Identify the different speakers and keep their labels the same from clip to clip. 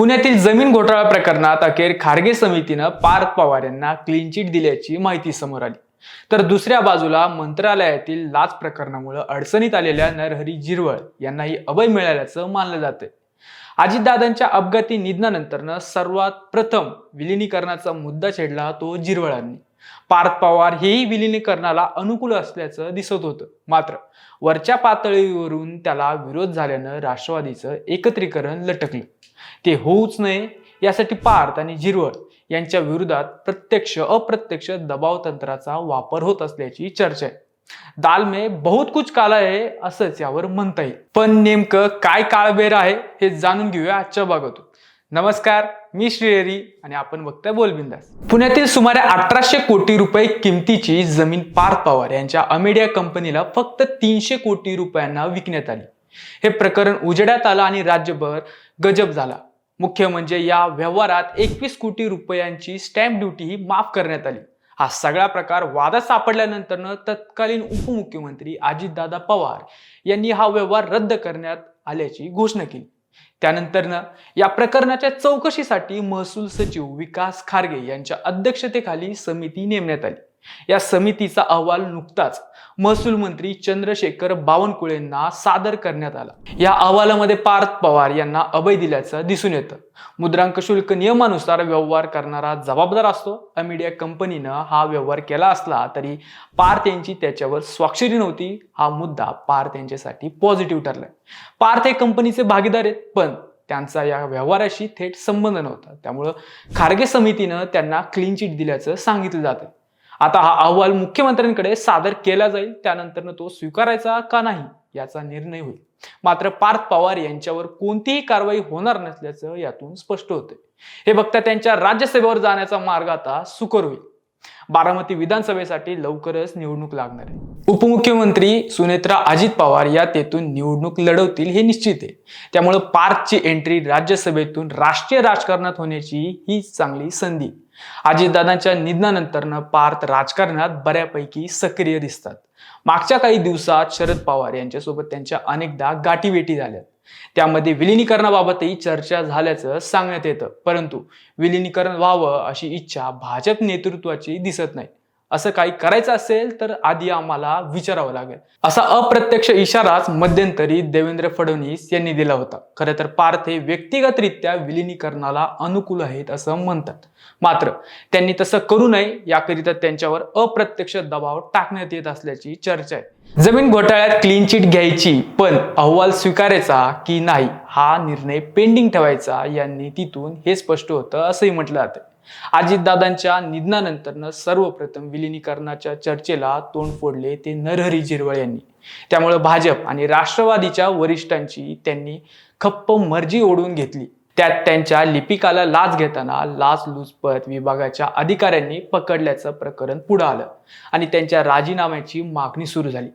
Speaker 1: पुण्यातील जमीन घोटाळा प्रकरणात अखेर खारगे समितीनं पार्थ पवार यांना क्लीन चिट दिल्याची माहिती समोर आली। तर दुसऱ्या बाजूला मंत्रालयातील लाच प्रकरणामुळे अडचणीत आलेल्या नरहरी झिरवळ यांनाही अभय मिळाल्याचं मानलं जाते। अजितदादांच्या अपघाती निधनानंतर सर्वात प्रथम विलिनीकरणाचा मुद्दा छेडला तो झिरवळांनी। पार्थ पवार हेही विलिनीकरणाला अनुकूल असल्याचं दिसत होतं, मात्र वरच्या पातळीवरून त्याला विरोध झाल्यानं राष्ट्रवादीचं एकत्रीकरण लटकलं। ते होऊच नये यासाठी पार्थ आणि झिरवळ यांच्या विरोधात प्रत्यक्ष अप्रत्यक्ष दबाव तंत्राचा वापर होत असल्याची चर्चा आहे। दाल में बहुत कुछ काला आहे असंच यावर म्हणता येईल। पण नेमकं काय काळबेर आहे हे जाणून घेऊया आजच्या भागातून। नमस्कार, मी श्रीहरी आणि आपण बघताय बोलबिंदास। पुण्यातील सुमारे 1800 कोटी रुपये किमतीची जमीन पार्थ पवार यांच्या अमेडिया कंपनीला फक्त 300 कोटी रुपयांना विकण्यात आली। हे प्रकरण उजेडात आलं आणि राज्यभर गजब झाला। मुख्य म्हणजे या व्यवहारात 21 कोटी रुपयांची स्टॅम्प ड्युटी ही माफ करण्यात आली। हा सगळा प्रकार वादात सापडल्यानंतर तत्कालीन उपमुख्यमंत्री अजितदादा पवार यांनी हा व्यवहार रद्द करण्यात आल्याची घोषणा केली। त्यानंतर या प्रकरणाच्या चौकशीसाठी महसूल सचिव विकास खारगे यांच्या अध्यक्षतेखाली समिती नेमण्यात आली। या समितीचा अहवाल नुकताच महसूल मंत्री चंद्रशेखर बावनकुळेंना सादर करण्यात आला। या अहवालामध्ये पार्थ पवार यांना अभय दिल्याचं दिसून येतं। मुद्रांक शुल्क नियमानुसार व्यवहार करणारा जबाबदार असतो। अमेडिया कंपनीनं हा व्यवहार केला असला तरी पार्थ यांची त्याच्यावर स्वाक्षरी नव्हती। हा मुद्दा पार्थ यांच्यासाठी पॉझिटिव्ह ठरलाय। पार्थ हे कंपनीचे भागीदार आहेत, पण त्यांचा या व्यवहाराशी थेट संबंध नव्हता। त्यामुळे खारगे समितीनं त्यांना क्लीन चिट दिल्याचं सांगितलं जातं। आता हा अहवाल मुख्यमंत्र्यांकडे सादर केला जाईल, त्यानंतर तो स्वीकारायचा का नाही याचा निर्णय होईल। मात्र पार्थ पवार यांच्यावर कोणतीही कारवाई होणार नसल्याचं यातून स्पष्ट होते। हे बघता त्यांच्या राज्यसभेवर जाण्याचा मार्ग आता सुकर होईल। बारामती विधानसभेसाठी लवकरच निवडणूक लागणार आहे। उपमुख्यमंत्री सुनेत्रा अजित पवार या तेथून निवडणूक लढवतील हे निश्चित आहे। त्यामुळे पार्थची एंट्री राज्यसभेतून राष्ट्रीय राजकारणात होण्याची ही चांगली संधी। अजितदादांच्या निधनानंतर पार्थ राजकारणात बऱ्यापैकी सक्रिय दिसतात। मागच्या काही दिवसात शरद पवार यांच्यासोबत त्यांच्या अनेकदा गाठीभेटी झाल्यात। त्यामध्ये विलिनीकरणाबाबतही चर्चा झाल्याचं सांगण्यात येतं, परंतु विलिनीकरण व्हावं अशी इच्छा भाजप नेतृत्वाची दिसत नाही। असं काही करायचं असेल तर आधी आम्हाला विचारावं लागेल, असा अप्रत्यक्ष इशाराच मध्यंतरी देवेंद्र फडणवीस यांनी दिला होता। खरं तर पार्थ हे व्यक्तिगतरित्या विलिनीकरणाला अनुकूल आहेत असं म्हणतात, मात्र त्यांनी तसं करू नये याकरिता त्यांच्यावर अप्रत्यक्ष दबाव टाकण्यात येत असल्याची चर्चा आहे। जमीन घोटाळ्यात क्लीन चिट घ्यायची, पण अहवाल स्वीकारायचा की नाही हा निर्णय पेंडिंग ठेवायचा या नीतीतून हे स्पष्ट होतं असंही म्हटलं जातं। अजितदादांच्या निधनानंतर सर्वप्रथम विलिनीकरणाच्या चर्चेला तोंड फोडले ते नरहरी झिरवळ यांनी। त्यामुळे भाजप आणि राष्ट्रवादीच्या वरिष्ठांची त्यांनी खप्प मर्जी ओढून घेतली। त्यात त्यांच्या लिपिकाला लाच घेताना लाचलुचपत विभागाच्या अधिकाऱ्यांनी पकडल्याचं प्रकरण पुढे आलं आणि त्यांच्या राजीनाम्याची मागणी सुरू झाली।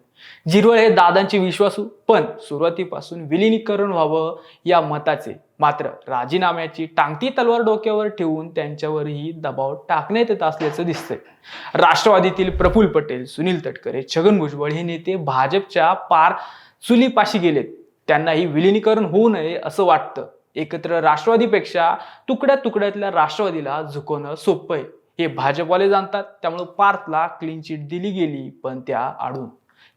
Speaker 1: झिरवळ हे दादांचे विश्वासू, पण सुरुवातीपासून विलिनीकरण व्हावं या मताचे, मात्र राजीनाम्याची टांगती तलवार डोक्यावर ठेवून त्यांच्यावरही दबाव टाकण्यात येत असल्याचं दिसतंय। राष्ट्रवादीतील प्रफुल्ल पटेल, सुनील तटकरे, छगन भुजबळ हे नेते भाजपच्या पार चुलीपाशी गेलेत। त्यांनाही विलिनीकरण होऊ नये असं वाटतं। एकत्र राष्ट्रवादीपेक्षा तुकड्या तुकड्यातल्या राष्ट्रवादीला झुकवणं सोपं आहे हे भाजपवाले जाणतात। त्यामुळे पार्थला क्लीन चिट दिली गेली, पण त्या आडून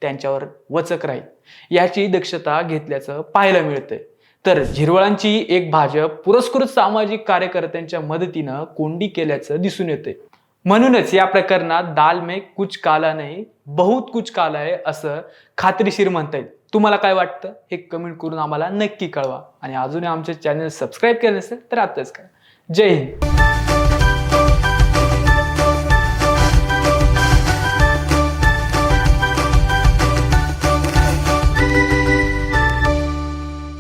Speaker 1: त्यांच्यावर वचक राहील याची दक्षता घेतल्याचं पाहायला मिळतंय। तर झिरवळांची एक भाजप पुरस्कृत सामाजिक कार्यकर्त्यांच्या मदतीनं कोंडी केल्याचं दिसून येते। म्हणूनच या प्रकरणात दाल में कुछ काला नाही बहुत कुछ काला आहे असं खात्रीशीर म्हणता येईल। तुम्हाला काय वाटतं हे कमेंट करून आम्हाला नक्की कळवा आणि अजूनही आमचे चॅनल सबस्क्राईब केलं नसेल तर आताच करा। जय हिंद।